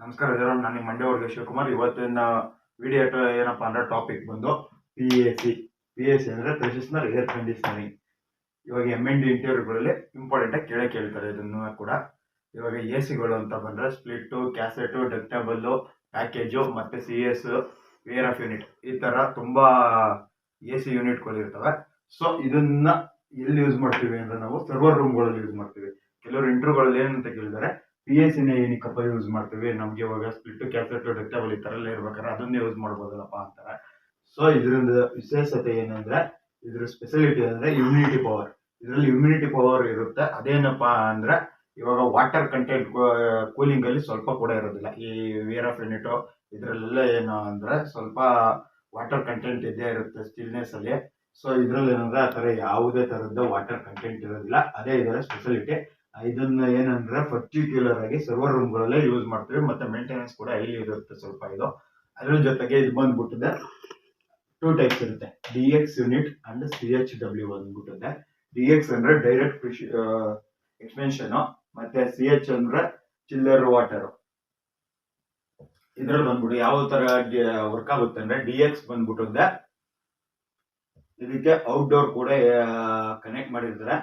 ನಮಸ್ಕಾರ ಎಲ್ಲರೂ, ನಾನು ನಿಮ್ಮ ಮಂಡ್ಯ ಶಿವಕುಮಾರ್. ಇವತ್ತಿನ ವಿಡಿಯೋ ಏನಪ್ಪಾ ಅಂದ್ರೆ ಟಾಪಿಕ್ ಬಂದು ಪಿ ಎ ಸಿ ಅಂದ್ರೆ ಪ್ರೆಸಿಷನಲ್ ಏರ್ ಕಂಡೀಷನರಿಂಗ್. ಇವಾಗ MND ಇಂಟರ್ವ್ಯೂಗಳಲ್ಲಿ ಇಂಪಾರ್ಟೆಂಟ್ ಆಗಿ ಕೇಳ್ತಾರೆ ಇದನ್ನು ಕೂಡ. ಇವಾಗ ಎ ಸಿಗಳು ಅಂತ ಬಂದ್ರೆ ಸ್ಪ್ಲಿಟ್, ಕ್ಯಾಸೆಟ್, ಡಕ್ಟಬಲ್, ಪ್ಯಾಕೇಜು ಮತ್ತೆ CS, ವೇರ್ ಆಫ್ ಯೂನಿಟ್, ಈ ತರ ತುಂಬಾ AC ಯೂನಿಟ್ಗಳು ಇರ್ತವೆ. ಸೊ ಇದನ್ನ ಎಲ್ಲಿ ಯೂಸ್ ಮಾಡ್ತೀವಿ ಅಂದ್ರೆ ನಾವು ಸರ್ವರ್ ರೂಮ್ಗಳಲ್ಲಿ ಯೂಸ್ ಮಾಡ್ತೀವಿ. ಕೆಲವರು ಇಂಟರ್ವ್ಯೂಗಳಲ್ಲಿ ಏನಂತ ಕೇಳಿದರೆ PA ಸಿನೇ ಏನಕ್ಕಪ್ಪ ಯೂಸ್ ಮಾಡ್ತೀವಿ, ನಮ್ಗೆ ಇವಾಗ ಸ್ಪ್ಲಿಟ್, ಕ್ಯಾಸೆಟ್, ಡಕ್ಟಬಲ್ ಈ ತರ ಎಲ್ಲ ಇರ್ಬೇಕಾದ್ರೆ ಅದನ್ನ ಯೂಸ್ ಮಾಡ್ಬೋದಲ್ಲಪ್ಪ ಅಂತಾರೆ. ಸೊ ಇದರಿಂದ ವಿಶೇಷತೆ ಏನಂದ್ರೆ, ಇದ್ರ ಸ್ಪೆಷಾಲಿಟಿ ಅಂದ್ರೆ ಇಮ್ಯುನಿಟಿ ಪವರ್. ಇದರಲ್ಲಿ ಇಮ್ಯುನಿಟಿ ಪವರ್ ಇರುತ್ತೆ. ಅದೇನಪ್ಪಾ ಅಂದ್ರೆ ಇವಾಗ ವಾಟರ್ ಕಂಟೆಂಟ್ ಕೂಲಿಂಗ್ ಅಲ್ಲಿ ಸ್ವಲ್ಪ ಕೂಡ ಇರೋದಿಲ್ಲ. ಈ ವೇರ್ ಆಫ್ ಯೂನಿಟ್ ಇದ್ರಲ್ಲೆಲ್ಲ ಏನು ಅಂದ್ರೆ ಸ್ವಲ್ಪ ವಾಟರ್ ಕಂಟೆಂಟ್ ಇದ್ದೇ ಇರುತ್ತೆ ಸ್ಟಿಲ್ನೆಸ್ ಅಲ್ಲಿ. ಸೊ ಇದ್ರಲ್ಲಿ ಏನಂದ್ರೆ ಆ ತರ ಯಾವುದೇ ತರದ ವಾಟರ್ ಕಂಟೆಂಟ್ ಇರೋದಿಲ್ಲ. ಅದೇ ಇದರ ಸ್ಪೆಷಾಲಿಟಿ. ಇದನ್ನ ಏನಂದ್ರೆ ಪರ್ಟಿಕ್ಯುಲರ್ ಆಗಿ ಸರ್ವರ್ ರೂಮ್ಗಳಲ್ಲೇ ಯೂಸ್ ಮಾಡ್ತೀವಿ. ಮತ್ತೆ ಮೇಂಟೆನೆನ್ಸ್ ಕೂಡ ಇಲ್ಲಿ ಇರುತ್ತೆ ಸ್ವಲ್ಪ ಇದು. ಅದ್ರ ಜೊತೆಗೆ ಇದು ಬಂದ್ಬಿಟ್ಟಿದೆ 2 ಟೈಪ್ಸ್ ಇರುತ್ತೆ, DX ಯೂನಿಟ್ ಅಂಡ್ CHW ಬಂದ್ಬಿಟ್ಟಿದೆ. DX ಅಂದ್ರೆ ಡೈರೆಕ್ಟ್ ಎಕ್ಸ್ಪೆನ್ಷನ್, ಮತ್ತೆ CH ಅಂದ್ರೆ ಚಿಲ್ಲರ್ ವಾಟರ್. ಇದ್ರಲ್ಲಿ ಬಂದ್ಬಿಟ್ಟು ಯಾವ ತರ ವರ್ಕ್ ಆಗುತ್ತೆ ಅಂದ್ರೆ, DX ಬಂದ್ಬಿಟ್ಟಿದೆ ಇದಕ್ಕೆ ಔಟ್ಡೋರ್ ಕೂಡ ಕನೆಕ್ಟ್ ಮಾಡಿರ್ತಾರೆ.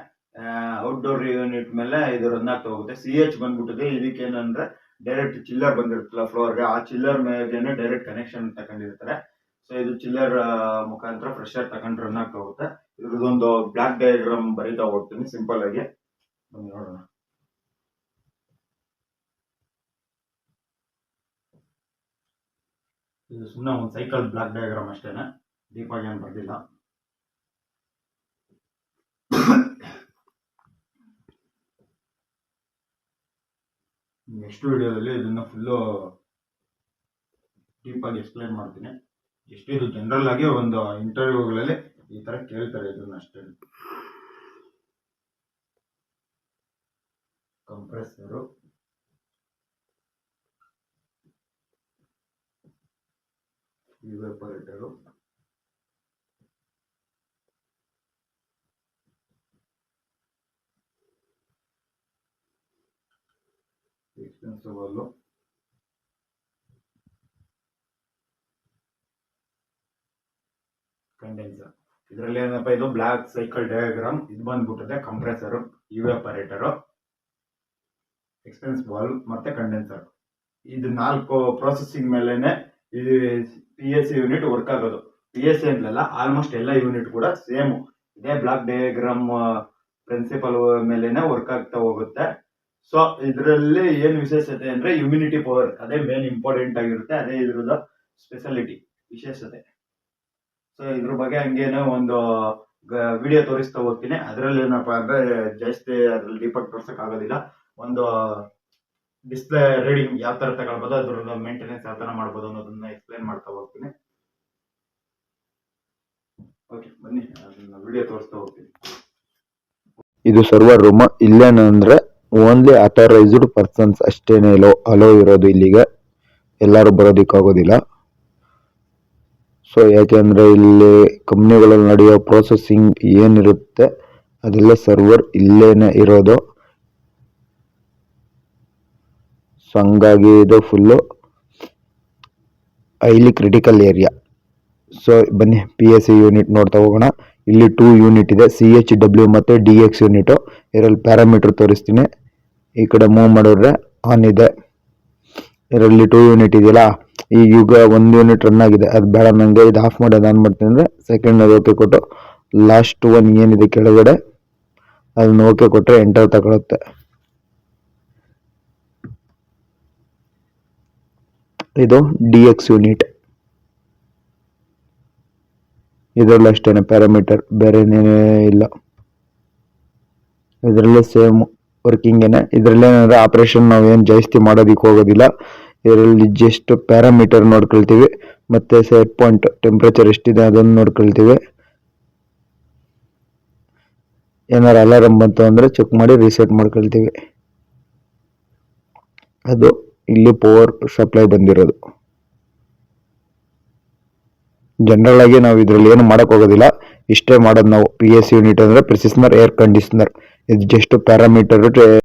ಔಟ್ಡೋರ್ ಯೂನಿಟ್ ಮೇಲೆ ಇದು ರನ್ ಆಗ್ತಾ ಹೋಗುತ್ತೆ. CH ಬಂದ್ಬಿಟ್ಟಿದೆ ಇದಕ್ಕೆ ಏನಂದ್ರೆ ಡೈರೆಕ್ಟ್ ಚಿಲ್ಲರ್ ಬಂದಿರುತ್ತಲ್ಲ ಫ್ಲೋರ್ಗೆ, ಆ ಚಿಲ್ಲರ್ ಮೇಲೆ ಡೈರೆಕ್ಟ್ ಕನೆಕ್ಷನ್ ತಗೊಂಡಿರ್ತಾರೆ. ಸೊ ಇದು ಚಿಲ್ಲರ್ ಮುಖಾಂತರ ಪ್ರೆಷರ್ ತಗೊಂಡು ರನ್ ಆಗ್ತಾ ಹೋಗುತ್ತೆ. ಇದ್ರದೊಂದು ಬ್ಲಾಕ್ ಡಯಾಗ್ರಾಮ್ ಬರೀತಾ ಹೋಗ್ತೀನಿ ಸಿಂಪಲ್ ಆಗಿ, ನೋಡೋಣ. ಇದು ಸುಮ್ಮನೆ ಒಂದು ಸೈಕಲ್ ಬ್ಲಾಕ್ ಡಯಾಗ್ರಾಮ್ ಅಷ್ಟೇನೆ, ಡೀಪ್ ಆಗಿ ಏನು ಬರ್ದಿಲ್ಲ. ನೆಕ್ಸ್ಟ್ ವಿಡಿಯೋದಲ್ಲಿ ಇದನ್ನ ಫುಲ್ಲು ಡೀಪ್ ಆಗಿ ಎಕ್ಸ್ಪ್ಲೈನ್ ಮಾಡ್ತೀನಿ. ಎಷ್ಟು ಇದು ಜನರಲ್ ಆಗಿ ಒಂದು ಇಂಟರ್ವ್ಯೂಗಳಲ್ಲಿ ಈ ತರ ಕೇಳ್ತಾರೆ ಇದನ್ನ ಅಷ್ಟೇ. Compressor, ಇವಾಪರೇಟರು, ಎಕ್ಸ್ಪೆನ್ಸಿಬಲ್, condenser. ಇದರಲ್ಲಿ ಏನಪ್ಪ, ಇದು ಬ್ಲಾಕ್ ಸೈಕಲ್ ಡಯಾಗ್ರಾಮ್. ಇದು ಬಂದ್ಬಿಟ್ಟಿದೆ ಕಂಪ್ರೆಸರ್, ಇವಾಪರೇಟರ್, ಎಕ್ಸ್ಪೆನ್ಸಿಬಲ್ ಮತ್ತೆ ಕಂಡೆನ್ಸರ್. ಇದು 4 ಪ್ರೊಸೆಸಿಂಗ್ ಮೇಲೆನೆ ಇದು PSC ಯೂನಿಟ್ ವರ್ಕ್ ಆಗೋದು. PSC ಅಂತಲ್ಲ, ಆಲ್ಮೋಸ್ಟ್ ಎಲ್ಲ ಯೂನಿಟ್ ಕೂಡ ಸೇಮ್ ಇದೇ ಬ್ಲಾಕ್ ಡಯಾಗ್ರಾಮ್ ಪ್ರಿನ್ಸಿಪಲ್ ಮೇಲೆನೆ ವರ್ಕ್ ಆಗ್ತಾ ಹೋಗುತ್ತೆ. ಸೊ ಇದರಲ್ಲಿ ಏನು ವಿಶೇಷತೆ ಅಂದ್ರೆ ಇಮ್ಯುನಿಟಿ ಪವರ್, ಅದೇ ಮೇನ್ ಇಂಪಾರ್ಟೆಂಟ್ ಆಗಿರುತ್ತೆ. ಅದೇ ಇದ್ರದ ಸ್ಪೆಷಾಲಿಟಿ, ವಿಶೇಷತೆ. ಸೊ ಇದ್ರ ಬಗ್ಗೆ ಹಂಗೇನೋ ಒಂದು ವಿಡಿಯೋ ತೋರಿಸ್ತಾ ಹೋಗ್ತೀನಿ. ಅದರಲ್ಲಿ ಏನಪ್ಪಾ ಅಂದ್ರೆ ಜಾಸ್ತಿ ಅದ್ರಲ್ಲಿ ಡೀಪಾಗಿ ತೋರ್ಸಕ್ ಆಗೋದಿಲ್ಲ. ಒಂದು ಡಿಸ್ಪ್ಲೇ ರೀಡಿಂಗ್ ಯಾವ ತರ ತಗೊಳ್ಬೋದು, ಅದ್ರದ್ದು ಮೇಂಟೆನೆನ್ಸ್ ಯಾವ ತರ ಮಾಡ್ಬೋದು ಅನ್ನೋದನ್ನ ಎಕ್ಸ್ಪ್ಲೈನ್ ಮಾಡ್ತಾ ಹೋಗ್ತೀನಿ. ಓಕೆ ಬನ್ನಿ, ಅದನ್ನ ವಿಡಿಯೋ ತೋರಿಸ್ತಾ ಹೋಗ್ತೀನಿ. ಇದು ಸರ್ವರ್ ರೂಮ್. ಇಲ್ಲೇನಂದ್ರೆ ಓನ್ಲಿ ಅಥರೈಸ್ಡ್ ಪರ್ಸನ್ಸ್ ಅಷ್ಟೇನೆ ಅಲೋ ಇರೋದು. ಇಲ್ಲಿಗೆ ಎಲ್ಲರೂ ಬರೋದಿಕ್ಕಾಗೋದಿಲ್ಲ. ಸೊ ಯಾಕೆಂದ್ರೆ ಇಲ್ಲಿ ಕಂಪ್ನಿಗಳಲ್ಲಿ ನಡೆಯೋ ಪ್ರೊಸೆಸಿಂಗ್ ಏನಿರುತ್ತೆ ಅದೆಲ್ಲ ಸರ್ವರ್ ಇಲ್ಲೇನೆ ಇರೋದು. ಸೊ ಹಂಗಾಗಿ ಇದು full highly critical area. So ಬನ್ನಿ PSC ಯೂನಿಟ್ ನೋಡ್ತಾ ಹೋಗೋಣ. ಇಲ್ಲಿ 2 ಯೂನಿಟ್ ಇದೆ, CHW ಮತ್ತು DX ಯೂನಿಟ್. ಇದರಲ್ಲಿ ಪ್ಯಾರಾಮೀಟರ್ ತೋರಿಸ್ತೀನಿ. ಈ ಕಡೆ ಮೂವ್ ಮಾಡಿದ್ರೆ ಆನ್ ಇದೆ. ಇದರಲ್ಲಿ 2 ಯೂನಿಟ್ ಇದೆಯಲ್ಲ, ಈಗ 1 ಯೂನಿಟ್ ರನ್ ಆಗಿದೆ, ಅದು ಬೇಡ ನನಗೆ, ಇದು ಆಫ್ ಮಾಡೋದು ಆನ್ ಮಾಡ್ತೀನಿ ಅಂದರೆ ಸೆಕೆಂಡ್ ಓಕೆ ಕೊಟ್ಟು ಲಾಸ್ಟ್ 1 ಏನಿದೆ ಕೆಳಗಡೆ ಅದನ್ನ ಓಕೆ ಕೊಟ್ಟರೆ ಎಂಟರ್ ತಗೊಳುತ್ತೆ. ಇದು DX ಯೂನಿಟ್. ಇದರಲ್ಲಿ ಅಷ್ಟೇನೆ ಪ್ಯಾರಾಮೀಟರ್, ಬೇರೆ ಏನೇನೇ ಇಲ್ಲ. ಇದರಲ್ಲೇ ಸೇಮ್ ವರ್ಕಿಂಗ್ ಏನೇ. ಇದರಲ್ಲಿ ಏನಂದ್ರೆ ಆಪರೇಷನ್ ನಾವೇನು ಜಾಸ್ತಿ ಮಾಡೋದಕ್ಕೆ ಹೋಗೋದಿಲ್ಲ. ಇದರಲ್ಲಿ ಜಸ್ಟ್ ಪ್ಯಾರಾಮೀಟರ್ ನೋಡ್ಕೊಳ್ತೀವಿ, ಮತ್ತೆ ಸೆಟ್ ಪಾಯಿಂಟ್ ಟೆಂಪ್ರೇಚರ್ ಎಷ್ಟಿದೆ ಅದನ್ನು ನೋಡ್ಕೊಳ್ತೀವಿ. ಏನಾರು ಅಲಾರಮ್ ಬಂತು ಅಂದರೆ ಚೆಕ್ ಮಾಡಿ ರೀಸೆಟ್ ಮಾಡ್ಕೊಳ್ತೀವಿ. ಅದು ಇಲ್ಲಿ ಪವರ್ ಸಪ್ಲೈ ಬಂದಿರೋದು. ಜನರಲ್ ಆಗಿ ನಾವು ಇದರಲ್ಲಿ ಏನು ಮಾಡಕ್ ಹೋಗೋದಿಲ್ಲ, ಇಷ್ಟೇ ಮಾಡೋದು ನಾವು. PSC ಯೂನಿಟ್ ಅಂದ್ರೆ ಪ್ರೆಸಿಷನಲ್ ಏರ್ ಕಂಡೀಷನರ್. ಇದು ಜಸ್ಟ್ ಪ್ಯಾರಾಮೀಟರ್